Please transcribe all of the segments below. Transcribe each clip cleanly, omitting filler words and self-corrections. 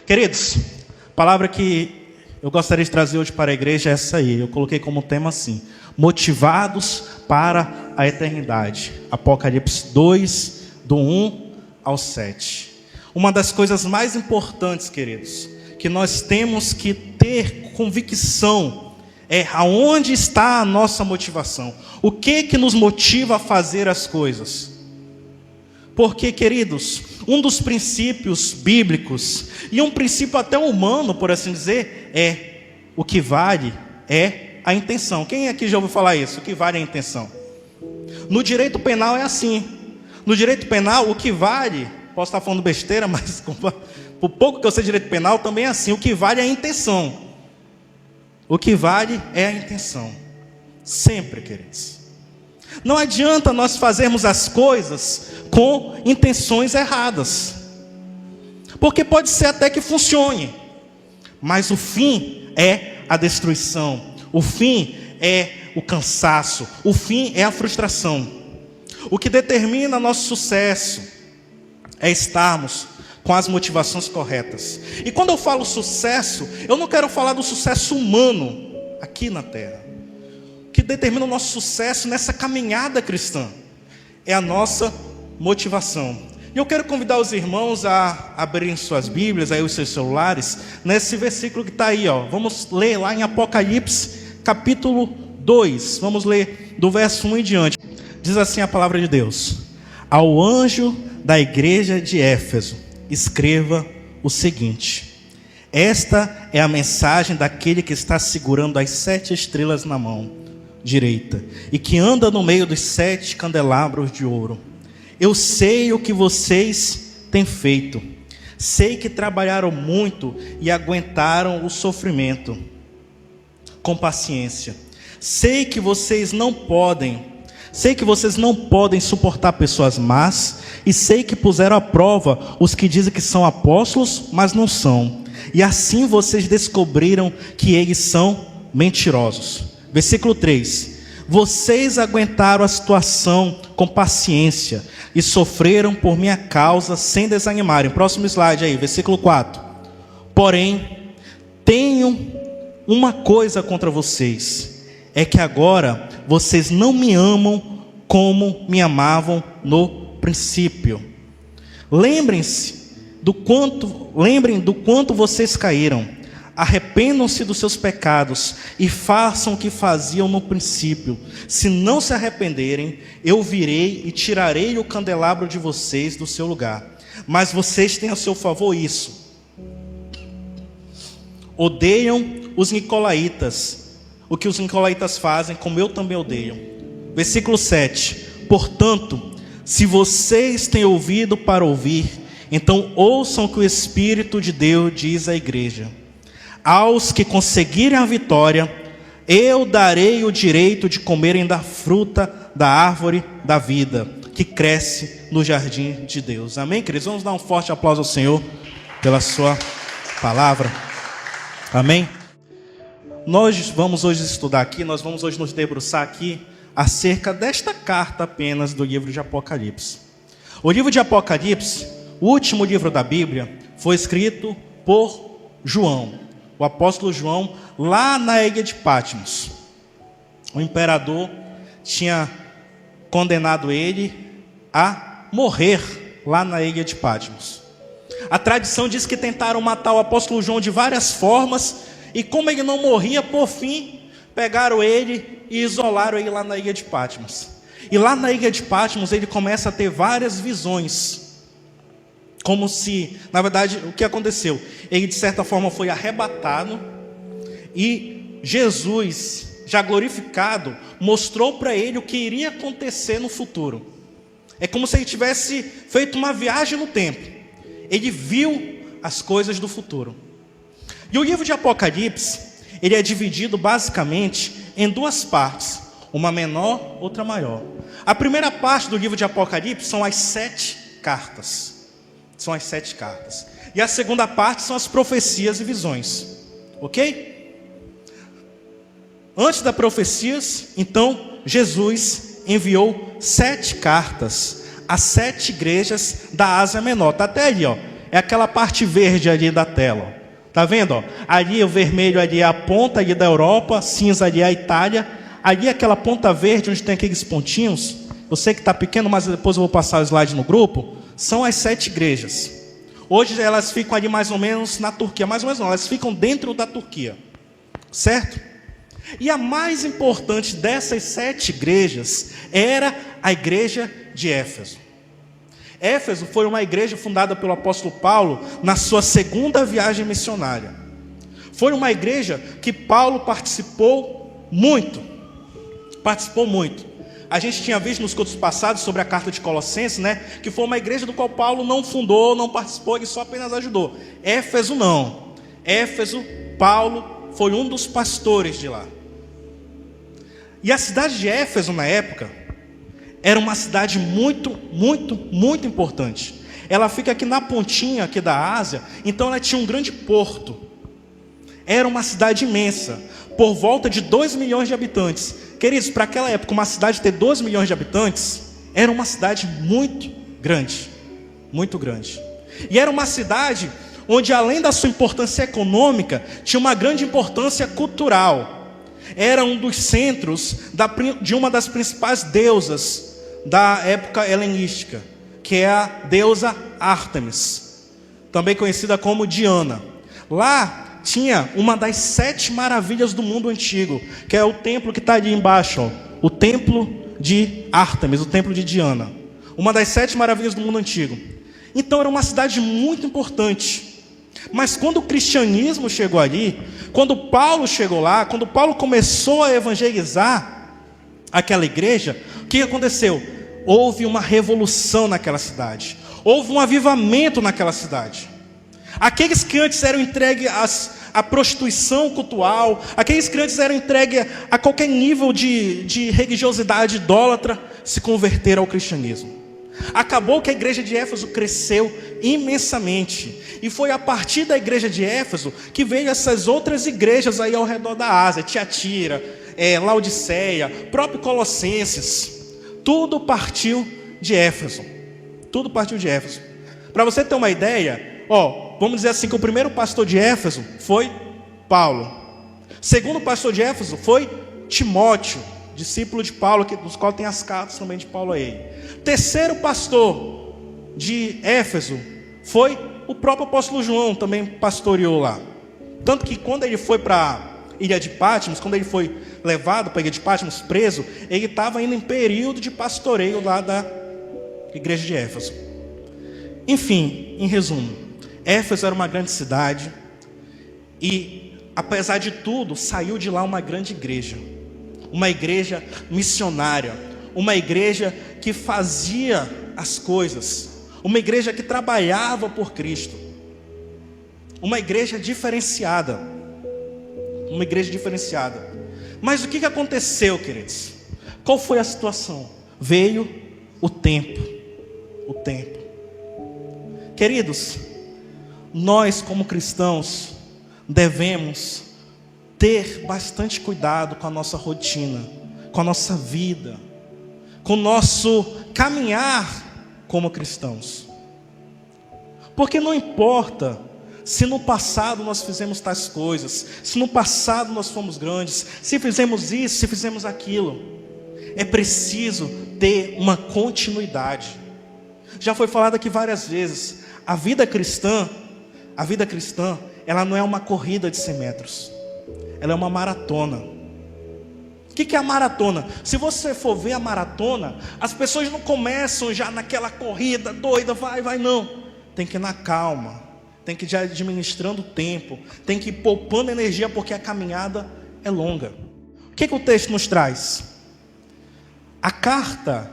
Queridos, a palavra que eu gostaria de trazer hoje para a igreja é essa aí. Eu coloquei como tema assim: motivados para a eternidade. Apocalipse 2, do 1 ao 7. Uma das coisas mais importantes, queridos, que nós temos que ter convicção é aonde está a nossa motivação. O que nos motiva a fazer as coisas? Porque, queridos, um dos princípios bíblicos, e um princípio até humano, por assim dizer, o que vale é a intenção. Quem aqui já ouviu falar isso? O que vale é a intenção. No direito penal é assim. No direito penal, o que vale, posso estar falando besteira, mas por pouco que eu sei de direito penal, também é assim. O que vale é a intenção. O que vale é a intenção. Sempre, queridos. Não adianta nós fazermos as coisas com intenções erradas. Porque pode ser até que funcione. Mas o fim é a destruição. O fim é o cansaço. O fim é a frustração. O que determina nosso sucesso é estarmos com as motivações corretas. E quando eu falo sucesso, eu não quero falar do sucesso humano aqui na terra. O que determina o nosso sucesso nessa caminhada cristã é a nossa motivação. E eu quero convidar os irmãos a abrirem suas Bíblias, aí os seus celulares, nesse versículo que está aí, ó. Vamos ler lá em Apocalipse, capítulo 2. Vamos ler do verso 1 em diante. Diz assim a palavra de Deus: ao anjo da igreja de Éfeso, escreva o seguinte: esta é a mensagem daquele que está segurando as 7 estrelas na mão direita e que anda no meio dos 7 candelabros de ouro. Eu sei o que vocês têm feito. Sei que trabalharam muito e aguentaram o sofrimento com paciência. Sei que vocês não podem suportar pessoas más, e sei que puseram à prova os que dizem que são apóstolos, mas não são. E assim vocês descobriram que eles são mentirosos. Versículo 3. Vocês aguentaram a situação com paciência e sofreram por minha causa sem desanimarem. Próximo slide aí, versículo 4. Porém, tenho uma coisa contra vocês, é que agora vocês não me amam como me amavam no princípio. Lembrem do quanto vocês caíram. Arrependam-se dos seus pecados e façam o que faziam no princípio. Se não se arrependerem, eu virei e tirarei o candelabro de vocês do seu lugar. Mas vocês têm a seu favor isso: odeiam os nicolaítas. O que os nicolaítas fazem, como eu também odeio. Versículo 7. Portanto, se vocês têm ouvido para ouvir, então ouçam o que o Espírito de Deus diz à igreja. Aos que conseguirem a vitória, eu darei o direito de comerem da fruta da árvore da vida, que cresce no jardim de Deus. Amém, queridos? Vamos dar um forte aplauso ao Senhor pela sua palavra. Amém? Nós vamos hoje estudar aqui, nós vamos hoje nos debruçar aqui acerca desta carta apenas do livro de Apocalipse. O livro de Apocalipse, o último livro da Bíblia, foi escrito por João, o apóstolo João, lá na ilha de Patmos. O imperador tinha condenado ele a morrer lá na ilha de Patmos. A tradição diz que tentaram matar o apóstolo João de várias formas, e como ele não morria, por fim, pegaram ele e isolaram ele lá na ilha de Patmos. E lá na ilha de Patmos ele começa a ter várias visões. Como se, na verdade, o que aconteceu? Ele de certa forma foi arrebatado, e Jesus, já glorificado, mostrou para ele o que iria acontecer no futuro. É como se ele tivesse feito uma viagem no tempo. Ele viu as coisas do futuro. E o livro de Apocalipse, ele é dividido basicamente em 2 partes, uma menor, outra maior. A primeira parte do livro de Apocalipse são as 7 cartas. São as 7 cartas. E a segunda parte são as profecias e visões. Ok? Antes das profecias, então, Jesus enviou 7 cartas a 7 igrejas da Ásia Menor. Está até ali, ó. é aquela parte verde ali da tela. Está vendo? Ó? Ali o vermelho ali é a ponta ali da Europa, cinza ali é a Itália. Ali aquela ponta verde onde tem aqueles pontinhos, eu sei que está pequeno, mas depois eu vou passar o slide no grupo, são as 7 igrejas. Hoje elas ficam ali mais ou menos na Turquia, mais ou menos não, elas ficam dentro da Turquia, certo? E a mais importante dessas 7 igrejas era a igreja de Éfeso. Éfeso foi uma igreja fundada pelo apóstolo Paulo na sua 2ª viagem missionária. Foi uma igreja que Paulo participou muito. A gente tinha visto nos cultos passados sobre a carta de Colossenses, né? Que foi uma igreja do qual Paulo não fundou, não participou, ele só apenas ajudou. Éfeso não. Éfeso, Paulo foi um dos pastores de lá. E a cidade de Éfeso na época era uma cidade muito importante. Ela fica aqui na pontinha aqui da Ásia, então ela tinha um grande porto. Era uma cidade imensa, por volta de 2 milhões de habitantes. Queridos, para aquela época, uma cidade ter 2 milhões de habitantes, era uma cidade muito grande. E era uma cidade onde, além da sua importância econômica, tinha uma grande importância cultural. Era um dos centros de uma das principais deusas da época helenística, que é a deusa Ártemis, também conhecida como Diana. Lá tinha uma das 7 maravilhas do mundo antigo, que é o templo que está ali embaixo, ó, o templo de Ártemis, o templo de Diana, uma das 7 maravilhas do mundo antigo. Então era uma cidade muito importante. Mas quando o cristianismo chegou ali, quando Paulo chegou lá, quando Paulo começou a evangelizar aquela igreja, o que aconteceu? Houve uma revolução naquela cidade, houve um avivamento naquela cidade. Aqueles que antes eram entregues à prostituição cultural, aqueles que antes eram entregues a qualquer nível de religiosidade idólatra, se converteram ao cristianismo. Acabou que a igreja de Éfeso cresceu imensamente, e foi a partir da igreja de Éfeso que veio essas outras igrejas aí ao redor da Ásia, Tiatira, Laodiceia, próprio Colossenses. Tudo partiu de Éfeso. Para você ter uma ideia, vamos dizer assim, que o primeiro pastor de Éfeso foi Paulo. O segundo pastor de Éfeso foi Timóteo, discípulo de Paulo, dos quais tem as cartas também de Paulo a ele. Terceiro pastor de Éfeso foi o próprio apóstolo João, também pastoreou lá. Tanto que quando ele foi para a ilha de Patmos, quando ele foi levado para a ilha de Patmos, preso, ele estava indo em período de pastoreio lá da igreja de Éfeso. Enfim, em resumo, Éfeso era uma grande cidade e, apesar de tudo, saiu de lá uma grande igreja. Uma igreja missionária, uma igreja que fazia as coisas, uma igreja que trabalhava por Cristo, uma igreja diferenciada. Mas o que aconteceu, queridos? Qual foi a situação? Veio o tempo. Queridos, nós como cristãos devemos ter bastante cuidado com a nossa rotina, com a nossa vida, com o nosso caminhar como cristãos. Porque não importa se no passado nós fizemos tais coisas, se no passado nós fomos grandes, se fizemos isso, se fizemos aquilo, é preciso ter uma continuidade. Já foi falado aqui várias vezes, a vida cristã, ela não é uma corrida de 100 metros. Ela é uma maratona. O que é a maratona? Se você for ver a maratona, as pessoas não começam já naquela corrida doida, vai, não. Tem que ir na calma, tem que ir já administrando o tempo, tem que ir poupando energia, porque a caminhada é longa. O que o texto nos traz? A carta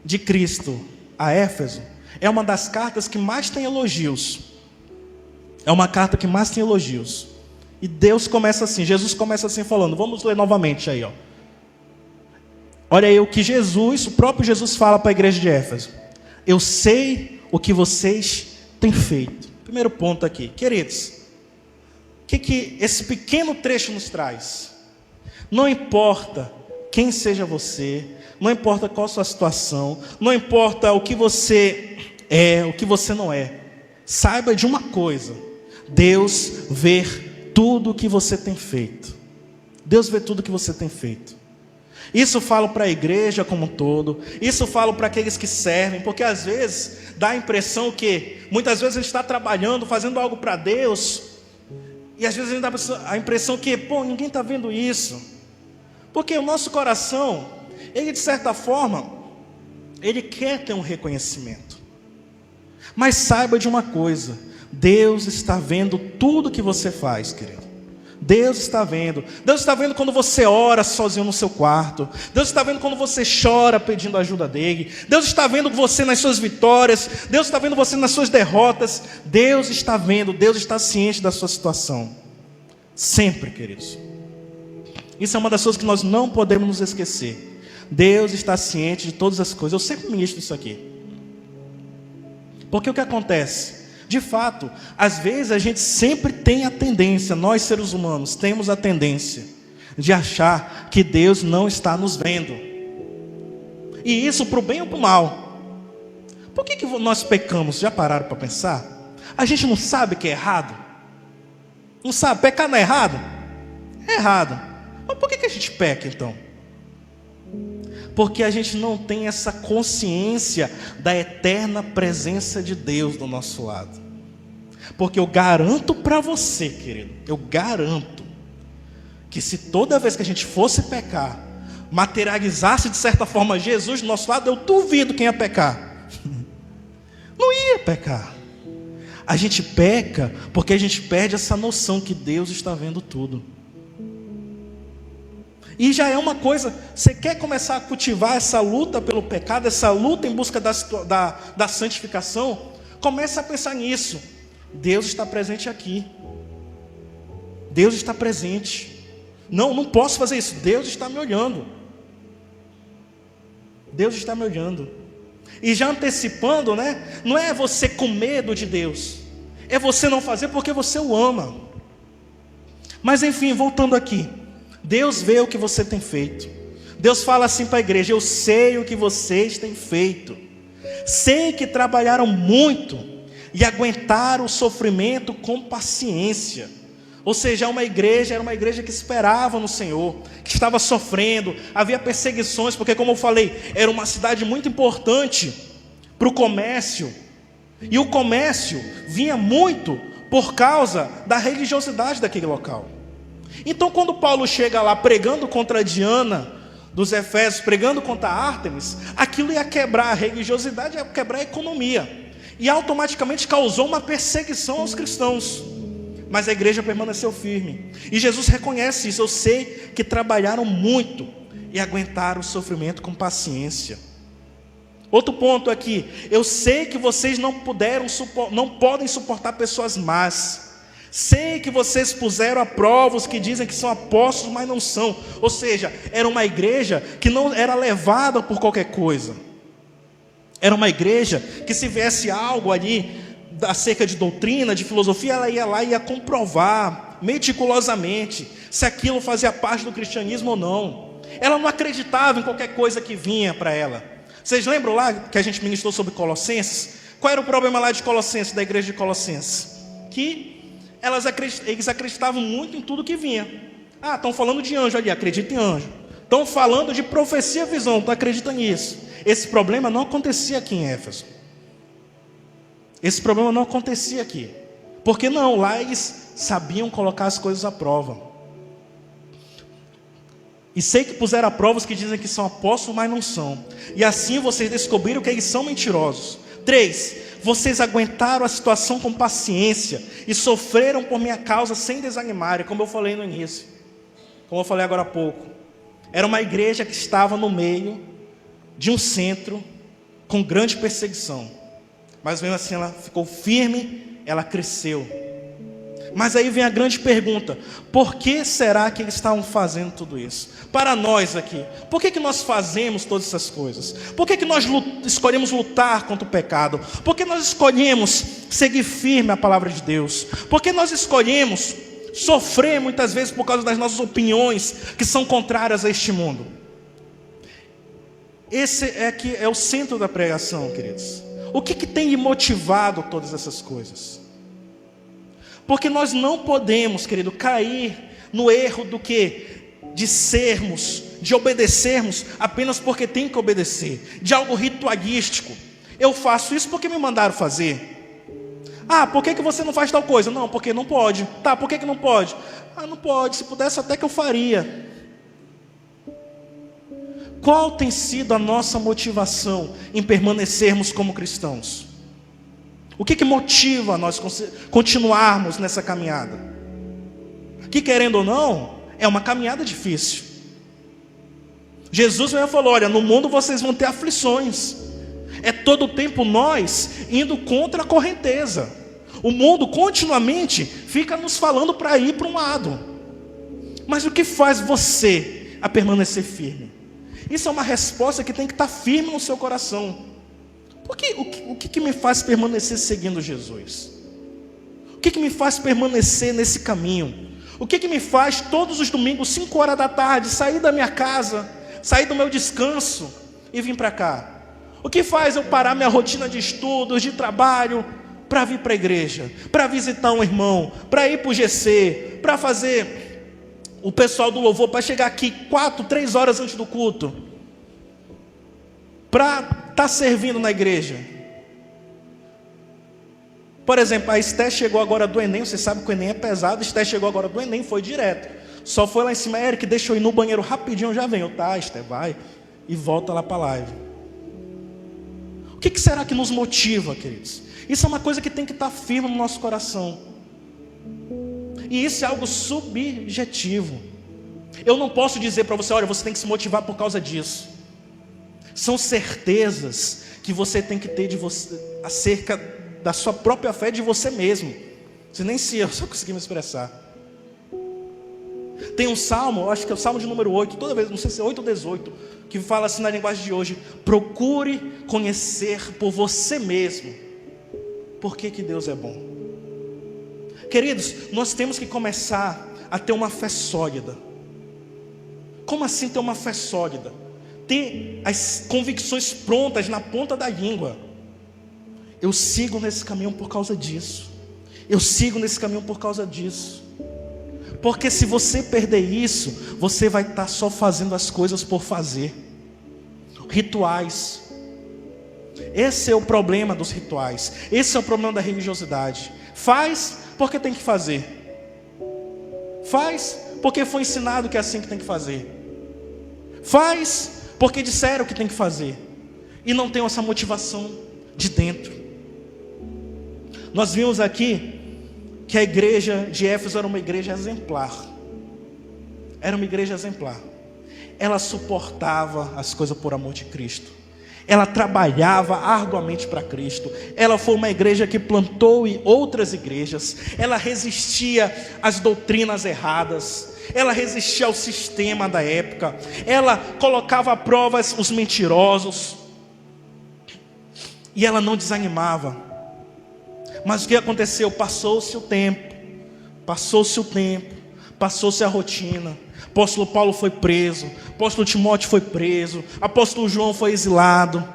de Cristo a Éfeso é uma das cartas que mais tem elogios. E Deus começa assim, Jesus começa assim falando, vamos ler novamente aí, Olha aí o que o próprio Jesus fala para a igreja de Éfeso. Eu sei o que vocês têm feito. Primeiro ponto aqui, queridos, o que esse pequeno trecho nos traz? Não importa quem seja você, não importa qual a sua situação, não importa o que você é, o que você não é. saiba de uma coisa: Deus vê tudo o que você tem feito. Deus vê tudo o que você tem feito. Isso eu falo para a igreja como um todo, isso eu falo para aqueles que servem, porque às vezes dá a impressão que, muitas vezes a gente está trabalhando, fazendo algo para Deus, e às vezes a gente dá a impressão que, ninguém está vendo isso, porque o nosso coração, ele de certa forma, ele quer ter um reconhecimento, mas saiba de uma coisa: Deus está vendo tudo que você faz, querido. Deus está vendo. Deus está vendo quando você ora sozinho no seu quarto. Deus está vendo quando você chora pedindo ajuda dele. Deus está vendo você nas suas vitórias. Deus está vendo você nas suas derrotas. Deus está vendo. Deus está ciente da sua situação. Sempre, queridos. Isso é uma das coisas que nós não podemos nos esquecer. Deus está ciente de todas as coisas. Eu sempre ministro isso aqui. Porque o que acontece? De fato, às vezes a gente sempre tem a tendência, nós seres humanos temos a tendência de achar que Deus não está nos vendo. E isso para o bem ou para o mal. Por que nós pecamos? Já pararam para pensar? A gente não sabe que é errado? Não sabe? Pecar não é errado? É errado. Mas por que a gente peca então? Porque a gente não tem essa consciência da eterna presença de Deus do nosso lado. Porque eu garanto para você, querido, eu garanto que se toda vez que a gente fosse pecar, materializasse de certa forma Jesus do nosso lado, eu duvido quem ia pecar. Não ia pecar. A gente peca porque a gente perde essa noção que Deus está vendo tudo. E já é uma coisa, você quer começar a cultivar essa luta pelo pecado, essa luta em busca da santificação, comece a pensar nisso. Deus está presente aqui. Deus está presente. Não posso fazer isso. Deus está me olhando. Deus está me olhando. E já antecipando, né? Não é você com medo de Deus. É você não fazer porque você o ama. Mas enfim, voltando aqui. Deus vê o que você tem feito. Deus fala assim para a igreja: eu sei o que vocês têm feito. Sei que trabalharam muito e aguentaram o sofrimento com paciência. Ou seja, era uma igreja que esperava no Senhor, que estava sofrendo, havia perseguições, porque como eu falei, era uma cidade muito importante para o comércio. E o comércio vinha muito por causa da religiosidade daquele local. Então quando Paulo chega lá pregando contra Diana dos Efésios, pregando contra Ártemis, aquilo ia quebrar a religiosidade, ia quebrar a economia, e automaticamente causou uma perseguição aos cristãos. Mas a igreja permaneceu firme, e Jesus reconhece isso: eu sei que trabalharam muito e aguentaram o sofrimento com paciência. Outro ponto aqui: eu sei que vocês não podem suportar pessoas más. Sei que vocês puseram à prova os que dizem que são apóstolos, mas não são. Ou seja, era uma igreja que não era levada por qualquer coisa. Era uma igreja que, se viesse algo ali acerca de doutrina, de filosofia, ela ia lá e ia comprovar meticulosamente se aquilo fazia parte do cristianismo ou não. Ela não acreditava em qualquer coisa que vinha para ela. Vocês lembram lá que a gente ministrou sobre Colossenses? Qual era o problema lá de Colossenses, da igreja de Colossenses? Que eles acreditavam muito em tudo que vinha. Estão falando de anjo ali, acredita em anjo. Estão falando de profecia e visão, tu acredita nisso. Esse problema não acontecia aqui em Éfeso. Esse problema não acontecia aqui. Porque não, lá eles sabiam colocar as coisas à prova. E sei que puseram à prova os que dizem que são apóstolos, mas não são. E assim vocês descobriram que eles são mentirosos. 3. Vocês aguentaram a situação com paciência e sofreram por minha causa sem desanimarem, como eu falei no início, como eu falei agora há pouco. Era uma igreja que estava no meio de um centro com grande perseguição, mas mesmo assim ela ficou firme, ela cresceu. Mas aí vem a grande pergunta: por que será que eles estavam fazendo tudo isso? Para nós aqui, por que nós fazemos todas essas coisas? Por que nós escolhemos lutar contra o pecado? Por que nós escolhemos seguir firme a palavra de Deus? Por que nós escolhemos sofrer muitas vezes por causa das nossas opiniões que são contrárias a este mundo? Esse é o centro da pregação, queridos. O que tem lhe motivado todas essas coisas? Porque nós não podemos, querido, cair no erro do que? De sermos, de obedecermos apenas porque tem que obedecer, de algo ritualístico. Eu faço isso porque me mandaram fazer. Ah, por que você não faz tal coisa? Não, porque não pode. Tá, por que não pode? Ah, não pode, se pudesse até que eu faria. Qual tem sido a nossa motivação em permanecermos como cristãos? O que motiva nós continuarmos nessa caminhada? Que, querendo ou não, é uma caminhada difícil. Jesus mesmo falou, olha, no mundo vocês vão ter aflições. É todo o tempo nós indo contra a correnteza. O mundo continuamente fica nos falando para ir para um lado. Mas o que faz você a permanecer firme? Isso é uma resposta que tem que estar firme no seu coração. Porque o que me faz permanecer seguindo Jesus? O que me faz permanecer nesse caminho? O que me faz todos os domingos, 5 horas da tarde, sair da minha casa, sair do meu descanso e vir para cá? O que faz eu parar minha rotina de estudos, de trabalho, para vir para a igreja, para visitar um irmão, para ir para o GC, para fazer o pessoal do louvor, para chegar aqui 4, 3 horas antes do culto, para estar servindo na igreja? Por exemplo, a Esté chegou agora do Enem. Você sabe que o Enem é pesado. A Esté chegou agora do Enem, foi direto. Só foi lá em cima, Eric, deixa eu ir no banheiro rapidinho, já venho. Tá, Esté, vai. E volta lá para a live. O que será que nos motiva, queridos? Isso é uma coisa que tem que estar firme no nosso coração. E isso é algo subjetivo. Eu não posso dizer para você, olha, você tem que se motivar por causa disso. São certezas que você tem que ter de você, acerca da sua própria fé, de você mesmo. Você nem se eu só consegui me expressar. Tem um salmo, acho que é o salmo de número 8, toda vez, não sei se é 8 ou 18, que fala assim na linguagem de hoje: procure conhecer por você mesmo por que Deus é bom. Queridos, nós temos que começar a ter uma fé sólida. Como assim ter uma fé sólida? Ter as convicções prontas na ponta da língua. Eu sigo nesse caminho por causa disso. Eu sigo nesse caminho por causa disso. Porque se você perder isso, você vai estar só fazendo as coisas por fazer. Rituais. Esse é o problema dos rituais. Esse é o problema da religiosidade. Faz porque tem que fazer. Faz porque foi ensinado que é assim que tem que fazer. Faz porque disseram que tem que fazer. E não tem essa motivação de dentro. Nós vimos aqui que a igreja de Éfeso era uma igreja exemplar. Era uma igreja exemplar. Ela suportava as coisas por amor de Cristo. Ela trabalhava arduamente para Cristo. Ela foi uma igreja que plantou outras igrejas. Ela resistia às doutrinas erradas. Ela resistia ao sistema da época. Ela colocava à prova os mentirosos. E ela não desanimava. Mas o que aconteceu? Passou-se o tempo. Passou-se a rotina. Apóstolo Paulo foi preso. Apóstolo Timóteo foi preso. Apóstolo João foi exilado.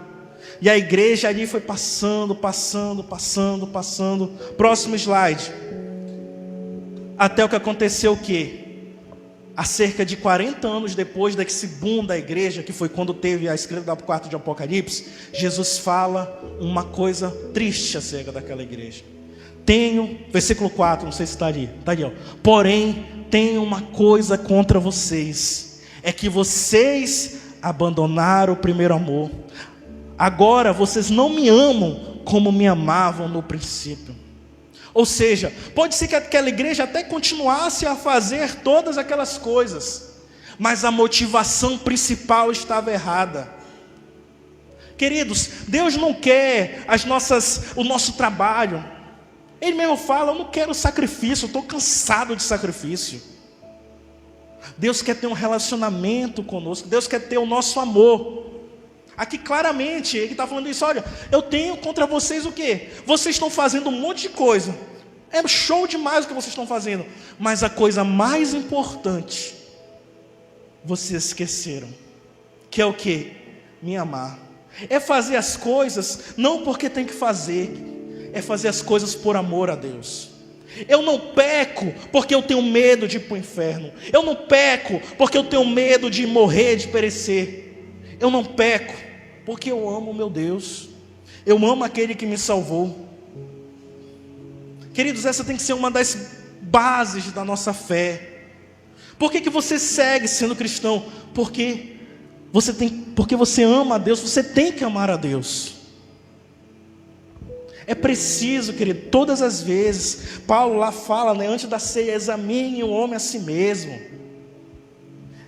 E a igreja ali foi passando. Próximo slide. Até o que aconteceu o quê? Há cerca de 40 anos depois desse boom da igreja, que foi quando teve a escrita da 4 de Apocalipse, Jesus fala uma coisa triste acerca daquela igreja. Versículo 4, não sei se está ali, ó. Porém, tenho uma coisa contra vocês, é que vocês abandonaram o primeiro amor. Agora vocês não me amam como me amavam no princípio. Ou seja, pode ser que aquela igreja até continuasse a fazer todas aquelas coisas, mas a motivação principal estava errada. Queridos, Deus não quer o nosso trabalho. Ele mesmo fala, eu não quero sacrifício, eu estou cansado de sacrifício. Deus quer ter um relacionamento conosco. Deus quer ter o nosso amor. Aqui claramente ele está falando isso. Olha, eu tenho contra vocês o quê? Vocês estão fazendo um monte de coisa. É show demais o que vocês estão fazendo. Mas a coisa mais importante, vocês esqueceram. Que é o quê? Me amar. É fazer as coisas não porque tem que fazer, é fazer as coisas por amor a Deus. Eu não peco porque eu tenho medo de ir para o inferno. Eu não peco porque eu tenho medo de morrer, de perecer. Eu não peco porque eu amo o meu Deus. Eu amo aquele que me salvou. Queridos, essa tem que ser uma das bases da nossa fé. Por que você segue sendo cristão? Porque você ama a Deus, você tem que amar a Deus. É preciso, querido, todas as vezes, Paulo lá fala, antes da ceia, examine o homem a si mesmo.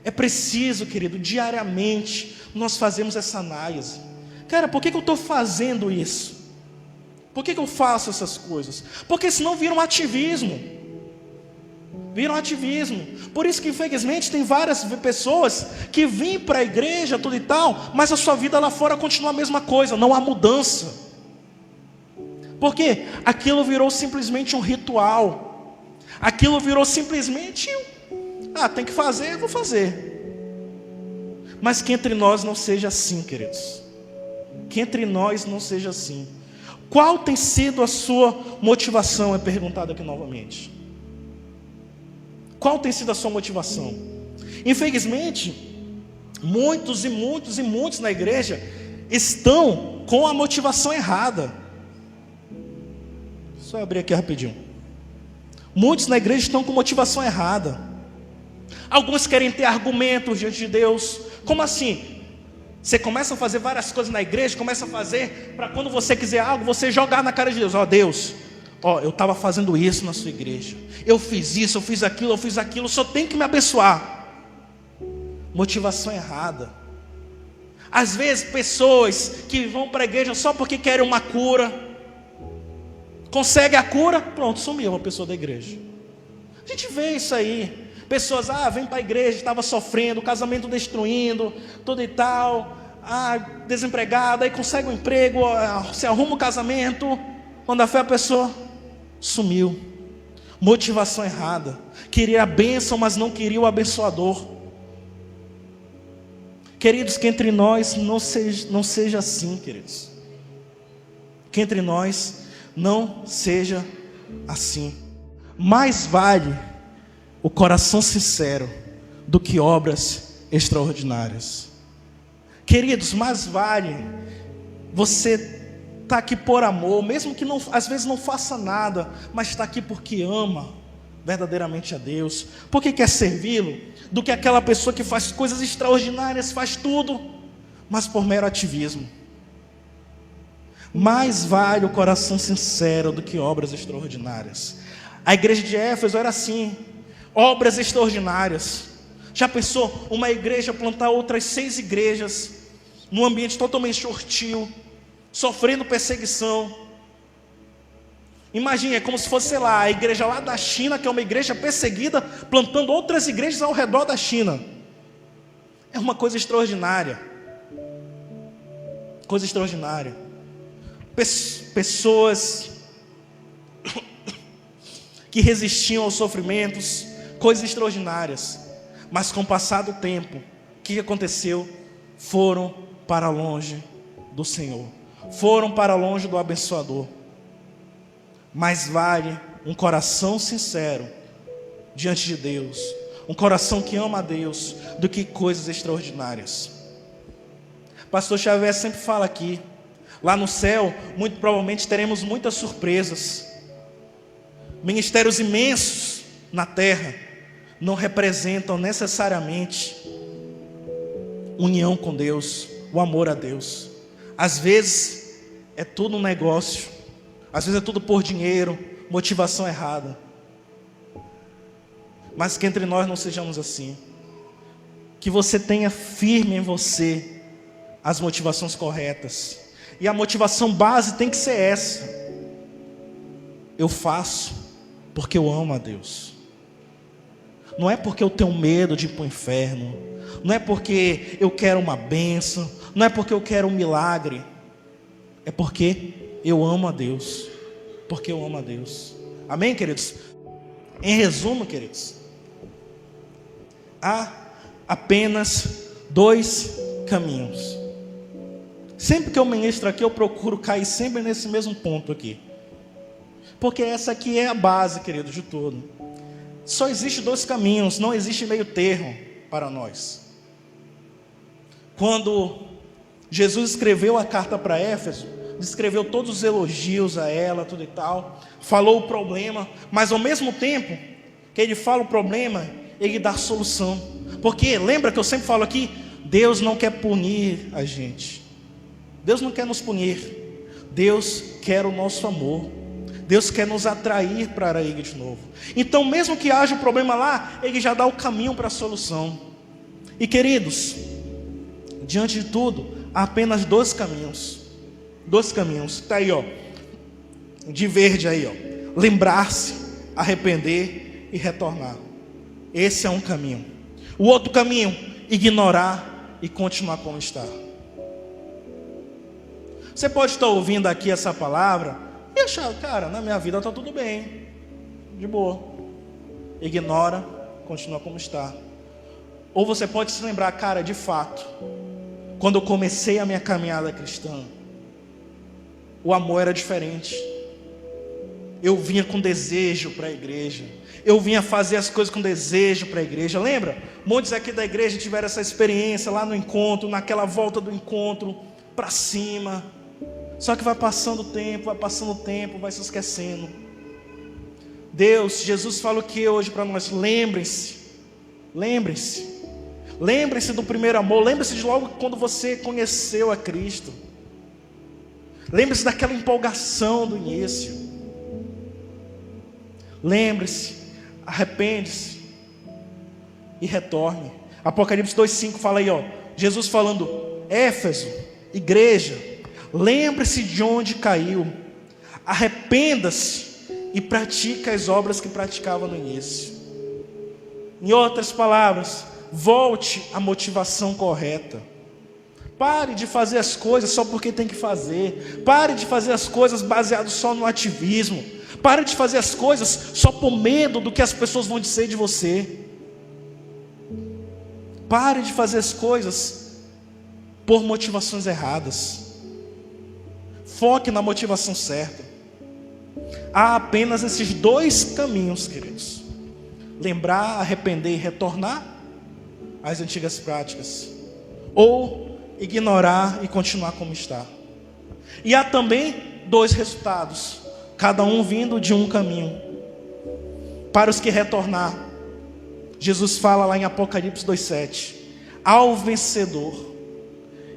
É preciso, querido, diariamente, nós fazemos essa análise. Cara, por que eu estou fazendo isso? Por que eu faço essas coisas? Porque senão vira um ativismo. Vira um ativismo. Por isso que, infelizmente, tem várias pessoas que vêm para a igreja, tudo e tal, mas a sua vida lá fora continua a mesma coisa, não há mudança. Porque aquilo virou simplesmente um ritual. Aquilo virou simplesmente tem que fazer, eu vou fazer. Mas que entre nós não seja assim, queridos. Que entre nós não seja assim. Qual tem sido a sua motivação? É perguntado aqui novamente. Qual tem sido a sua motivação? Infelizmente, muitos na igreja estão com a motivação errada. Só abrir aqui rapidinho. Muitos na igreja estão com motivação errada. Alguns querem ter argumentos diante de Deus. Como assim? Você começa a fazer várias coisas na igreja, começa a fazer para quando você quiser algo, você jogar na cara de Deus. Deus, eu estava fazendo isso na sua igreja. Eu fiz isso, eu fiz aquilo, só tem que me abençoar. Motivação errada. Às vezes pessoas que vão para a igreja só porque querem uma cura, consegue a cura, pronto, sumiu uma pessoa da igreja. A gente vê isso aí. Pessoas, vem para a igreja, estava sofrendo, casamento destruindo, tudo e tal, desempregado, aí consegue um emprego, se arruma o casamento, quando a fé a pessoa sumiu. Motivação errada. Queria a bênção, mas não queria o abençoador. Queridos, que entre nós não seja assim, queridos. Que entre nós não seja assim. Mais vale o coração sincero do que obras extraordinárias. Queridos, mais vale você estar aqui por amor, mesmo que às vezes não faça nada, mas está aqui porque ama verdadeiramente a Deus, porque quer servi-lo, do que aquela pessoa que faz coisas extraordinárias, faz tudo, mas por mero ativismo. Mais vale o coração sincero do que obras extraordinárias. A igreja de Éfeso era assim. Obras extraordinárias. Já pensou uma igreja plantar outras 6 igrejas num ambiente totalmente hostil, sofrendo perseguição? Imagine, é como se fosse, a igreja lá da China, que é uma igreja perseguida, plantando outras igrejas ao redor da China. É uma coisa extraordinária. Coisa extraordinária. Pessoas que resistiam aos sofrimentos, coisas extraordinárias, mas com o passar do tempo, o que aconteceu? Foram para longe do Senhor, foram para longe do abençoador. Mais vale um coração sincero diante de Deus, um coração que ama a Deus, do que coisas extraordinárias. Pastor Xavier sempre fala aqui, lá no céu, muito provavelmente teremos muitas surpresas. Ministérios imensos na terra não representam necessariamente união com Deus, o amor a Deus. Às vezes é tudo um negócio, às vezes é tudo por dinheiro, motivação errada. Mas que entre nós não sejamos assim. Que você tenha firme em você as motivações corretas. E a motivação base tem que ser essa: eu faço porque eu amo a Deus. Não é porque eu tenho medo de ir para o inferno, não é porque eu quero uma bênção, não é porque eu quero um milagre, é porque eu amo a Deus. Porque eu amo a Deus. Amém, queridos? Em resumo, queridos, há apenas 2 caminhos: Sempre que eu ministro aqui, eu procuro cair sempre nesse mesmo ponto aqui. Porque essa aqui é a base, querido, de tudo. Só existe 2 caminhos, não existe meio termo para nós. Quando Jesus escreveu a carta para Éfeso, descreveu todos os elogios a ela, tudo e tal, falou o problema, mas ao mesmo tempo que ele fala o problema, ele dá a solução. Porque lembra que eu sempre falo aqui, Deus não quer punir a gente. Deus não quer nos punir. Deus quer o nosso amor. Deus quer nos atrair para Ele de novo. Então mesmo que haja um problema lá, Ele já dá o caminho para a solução. E queridos, diante de tudo, há apenas 2 caminhos. 2 caminhos. Está aí, ó. De verde aí, ó. Lembrar-se, arrepender e retornar. Esse é um caminho. O outro caminho, ignorar e continuar como está. Você pode estar ouvindo aqui essa palavra e achar, cara, na minha vida está tudo bem, de boa. Ignora, continua como está. Ou você pode se lembrar, cara, de fato, quando eu comecei a minha caminhada cristã, o amor era diferente. Eu vinha com desejo para a igreja. Eu vinha fazer as coisas com desejo para a igreja. Lembra? Muitos aqui da igreja tiveram essa experiência lá no encontro, naquela volta do encontro, para cima. Só que vai passando o tempo, vai se esquecendo. Jesus fala o que hoje para nós? Lembrem-se do primeiro amor. Lembre-se de logo quando você conheceu a Cristo. Lembre-se daquela empolgação do início. Lembre-se, arrepende-se e retorne. Apocalipse 2:5 fala aí, ó, Jesus falando: Éfeso, igreja, lembre-se de onde caiu, arrependa-se e pratique as obras que praticava no início. Em outras palavras, volte à motivação correta. Pare de fazer as coisas só porque tem que fazer. Pare de fazer as coisas baseado só no ativismo. Pare de fazer as coisas só por medo do que as pessoas vão dizer de você. Pare de fazer as coisas por motivações erradas. Foque na motivação certa. Há apenas esses 2 caminhos, queridos: lembrar, arrepender e retornar às antigas práticas, ou ignorar e continuar como está. E há também 2 resultados, cada um vindo de um caminho. Para os que retornar, Jesus fala lá em Apocalipse 2:7: ao vencedor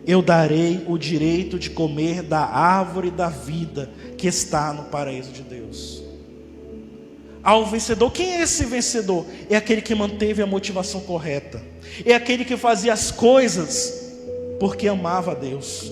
eu darei o direito de comer da árvore da vida que está no paraíso de Deus. Ao vencedor. Quem é esse vencedor? É aquele que manteve a motivação correta. É aquele que fazia as coisas porque amava a Deus,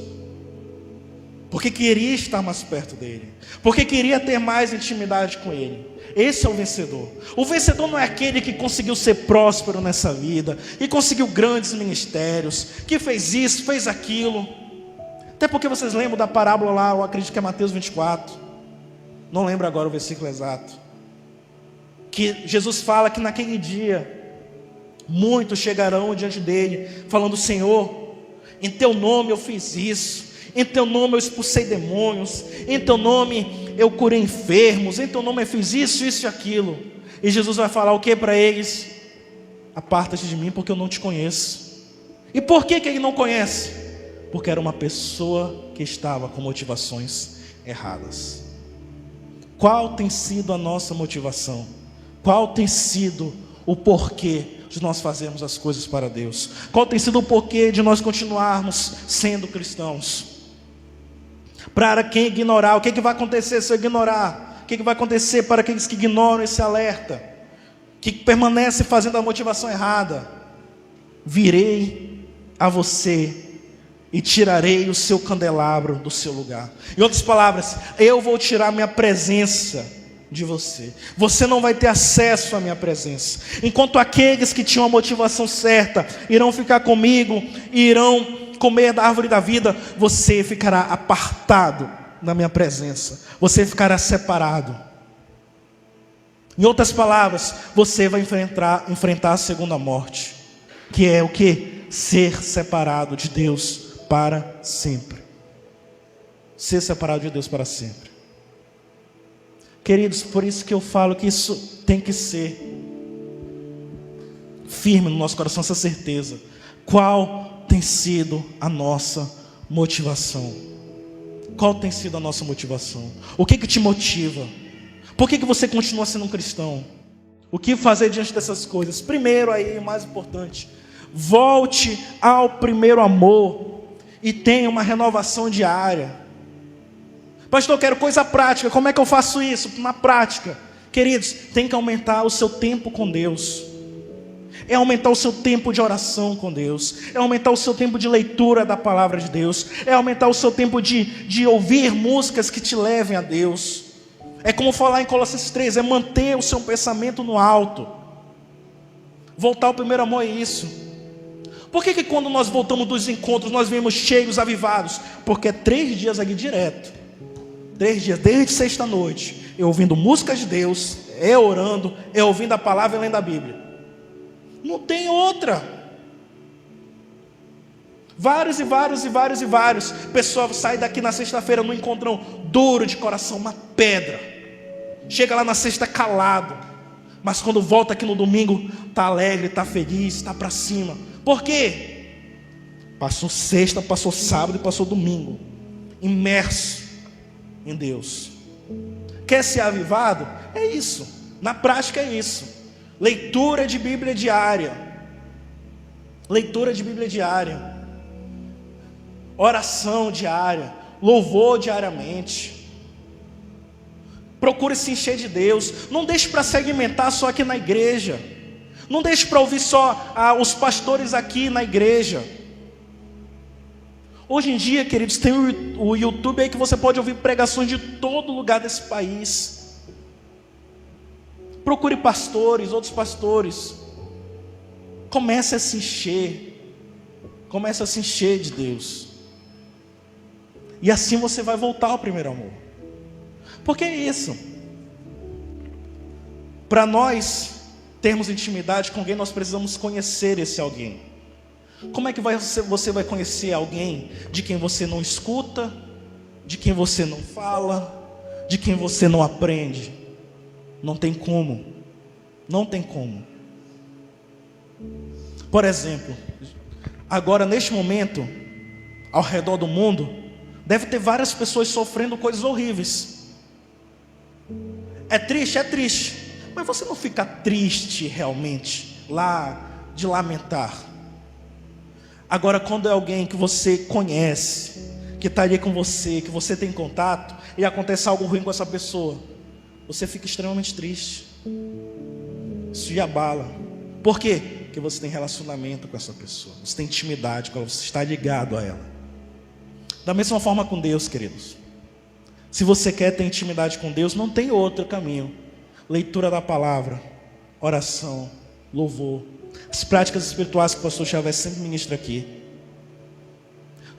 porque queria estar mais perto dele, porque queria ter mais intimidade com ele. Esse é o vencedor. O vencedor não é aquele que conseguiu ser próspero nessa vida, que conseguiu grandes ministérios, que fez isso, fez aquilo. Até porque vocês lembram da parábola lá, eu acredito que é Mateus 24, não lembro agora o versículo exato, que Jesus fala que naquele dia muitos chegarão diante dele falando: Senhor, em teu nome eu fiz isso, em teu nome eu expulsei demônios, em teu nome eu curei enfermos, em teu nome eu fiz isso, isso e aquilo. E Jesus vai falar o que para eles? Aparta-te de mim, porque eu não te conheço. E por que ele não conhece? Porque era uma pessoa que estava com motivações erradas. Qual tem sido a nossa motivação? Qual tem sido o porquê de nós fazermos as coisas para Deus? Qual tem sido o porquê de nós continuarmos sendo cristãos? Para quem ignorar, o que vai acontecer se eu ignorar? O que vai acontecer para aqueles que ignoram esse alerta, que permanecem fazendo a motivação errada? Virei a você e tirarei o seu candelabro do seu lugar. Em outras palavras, eu vou tirar minha presença de você. Você não vai ter acesso à minha presença. Enquanto aqueles que tinham a motivação certa irão ficar comigo e irão comer da árvore da vida, você ficará apartado da minha presença. Você ficará separado. Em outras palavras, você vai enfrentar a segunda morte, que é o que? Ser separado de Deus para sempre. ser separado de Deus para sempre. Queridos, por isso que eu falo que isso tem que ser firme no nosso coração, essa certeza. Qual tem sido a nossa motivação? Qual tem sido a nossa motivação? O que te motiva? Por que você continua sendo um cristão? O que fazer diante dessas coisas? Primeiro aí, o mais importante, volte ao primeiro amor e tenha uma renovação diária. Pastor, eu quero coisa prática, como é que eu faço isso? Na prática, queridos, tem que aumentar o seu tempo com Deus. É aumentar o seu tempo de oração com Deus. É aumentar o seu tempo de leitura da palavra de Deus. É aumentar o seu tempo de ouvir músicas que te levem a Deus. É como falar em Colossenses 3, é manter o seu pensamento no alto. Voltar ao primeiro amor é isso. Por que quando nós voltamos dos encontros, nós vemos cheios, avivados? Porque é 3 dias aqui direto. 3 dias, desde sexta-noite, eu ouvindo música de Deus, orando, ouvindo a palavra e lendo a Bíblia. Não tem outra. Vários. Pessoal sai daqui na sexta-feira no encontrão, duro de coração, uma pedra. Chega lá na sexta calado. Mas quando volta aqui no domingo, está alegre, está feliz, está para cima. Por quê? Passou sexta, passou sábado e passou domingo, imerso em Deus. Quer ser avivado? É isso. Na prática é isso. Leitura de Bíblia diária. Leitura de Bíblia diária. Oração diária. Louvor diariamente. Procure se encher de Deus. Não deixe para segmentar só aqui na igreja. Não deixe para ouvir só os pastores aqui na igreja. Hoje em dia, queridos, tem o YouTube aí que você pode ouvir pregações de todo lugar desse país. Procure pastores, outros pastores. Comece a se encher. Comece a se encher de Deus. E assim você vai voltar ao primeiro amor. Porque é isso. Para nós termos intimidade com alguém, nós precisamos conhecer esse alguém. Como é que você vai conhecer alguém de quem você não escuta, de quem você não fala, de quem você não aprende? Não tem como. Não tem como. Por exemplo, agora neste momento, ao redor do mundo, deve ter várias pessoas sofrendo coisas horríveis. É triste? É triste. Mas você não fica triste realmente, lá de lamentar. Agora, quando é alguém que você conhece, que está ali com você, que você tem contato, e acontece algo ruim com essa pessoa, você fica extremamente triste. Isso te abala. Por quê? Porque você tem relacionamento com essa pessoa, você tem intimidade com ela, você está ligado a ela. Da mesma forma com Deus, queridos. Se você quer ter intimidade com Deus, não tem outro caminho. Leitura da palavra, oração, louvor, as práticas espirituais que o pastor Xavier sempre ministra aqui.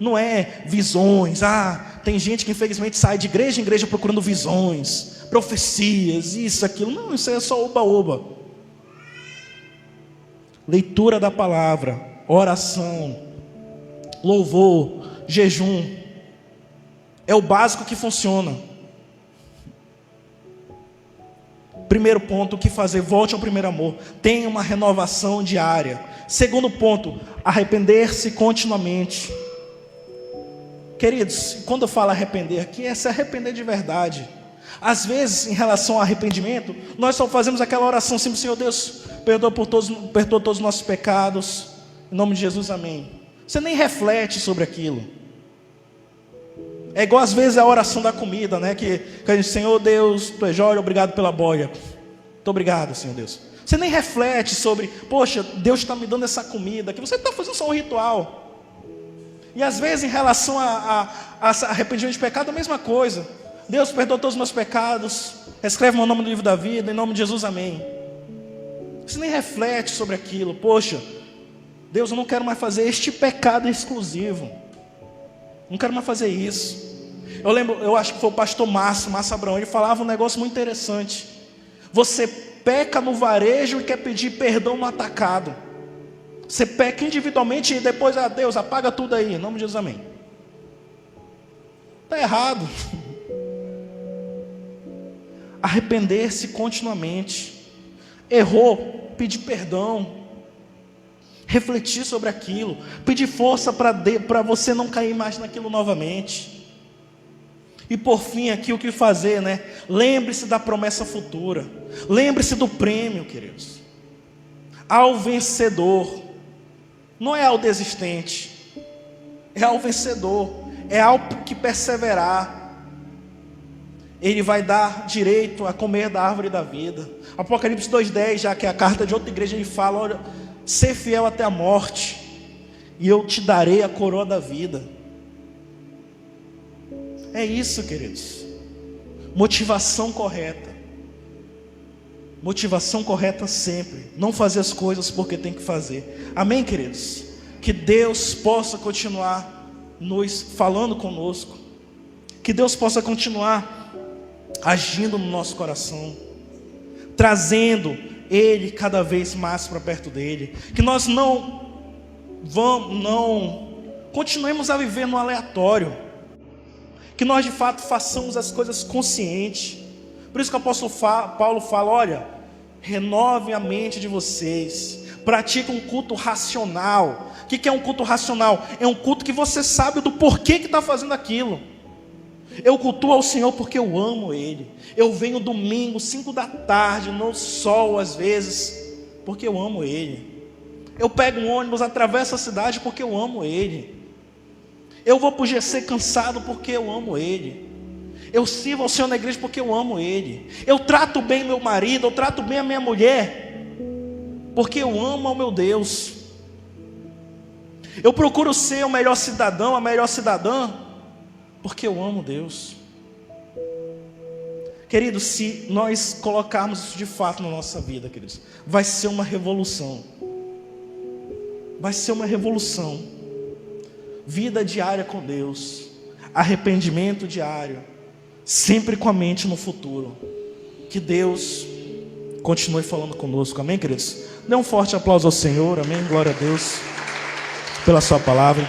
Não é visões. Tem gente que infelizmente sai de igreja em igreja procurando visões, profecias, isso, aquilo. Não, isso aí é só oba-oba. Leitura da palavra, oração, louvor, jejum. É o básico que funciona. Primeiro ponto, o que fazer? Volte ao primeiro amor. Tenha uma renovação diária. Segundo ponto, arrepender-se continuamente. Queridos, quando eu falo arrepender aqui, é se arrepender de verdade. Às vezes, em relação ao arrependimento, nós só fazemos aquela oração simples: Senhor Deus, perdoa todos os nossos pecados, em nome de Jesus, amém. Você nem reflete sobre aquilo. É igual às vezes a oração da comida, né? Que a gente: Senhor Deus, Tu és jóia, obrigado pela boia. Muito obrigado, Senhor Deus. Você nem reflete sobre: poxa, Deus está me dando essa comida, que você está fazendo só um ritual. E às vezes em relação a arrependimento de pecado, a mesma coisa. Deus, perdoa todos os meus pecados, escreve meu nome no livro da vida, em nome de Jesus, amém. Você nem reflete sobre aquilo. Poxa, Deus, eu não quero mais fazer este pecado exclusivo. Não quero mais fazer isso. Eu acho que foi o pastor Márcio Abraão, ele falava um negócio muito interessante. Você peca no varejo e quer pedir perdão no atacado. Você peca individualmente e depois, Deus, apaga tudo aí, em nome de Jesus, amém. está errado. Arrepender-se continuamente. Errou, pedir perdão. Refletir sobre aquilo. Pedir força para você não cair mais naquilo novamente. E por fim aqui o que fazer, né? Lembre-se da promessa futura. Lembre-se do prêmio, queridos. Ao vencedor. Não é ao desistente. É ao vencedor. É ao que perseverar. Ele vai dar direito a comer da árvore da vida. Apocalipse 2:10, já que é a carta de outra igreja, ele fala: olha, ser fiel até a morte, e eu te darei a coroa da vida. É isso, queridos. Motivação correta. Motivação correta sempre. Não fazer as coisas porque tem que fazer. Amém, queridos? Que Deus possa continuar nos falando conosco. Que Deus possa continuar agindo no nosso coração, trazendo Ele cada vez mais para perto dEle. Que nós não continuemos a viver no aleatório. Que nós de fato façamos as coisas conscientes. Por isso que o apóstolo Paulo fala: olha, renovem a mente de vocês, pratiquem um culto racional. O que é um culto racional? É um culto que você sabe do porquê que está fazendo aquilo. Eu cultuo ao Senhor porque eu amo Ele. Eu venho domingo, 5 da tarde, no sol às vezes, porque eu amo Ele. Eu pego um ônibus, atravesso a cidade porque eu amo Ele. Eu vou para o GC cansado porque eu amo Ele. Eu sirvo ao Senhor na igreja porque eu amo Ele. Eu trato bem meu marido, eu trato bem a minha mulher, porque eu amo ao meu Deus. Eu procuro ser o melhor cidadão, a melhor cidadã, porque eu amo Deus. Queridos, se nós colocarmos isso de fato na nossa vida, queridos, vai ser uma revolução. Vai ser uma revolução. Vida diária com Deus, arrependimento diário, sempre com a mente no futuro. Que Deus continue falando conosco, amém, queridos? Dê um forte aplauso ao Senhor, amém, glória a Deus pela sua palavra.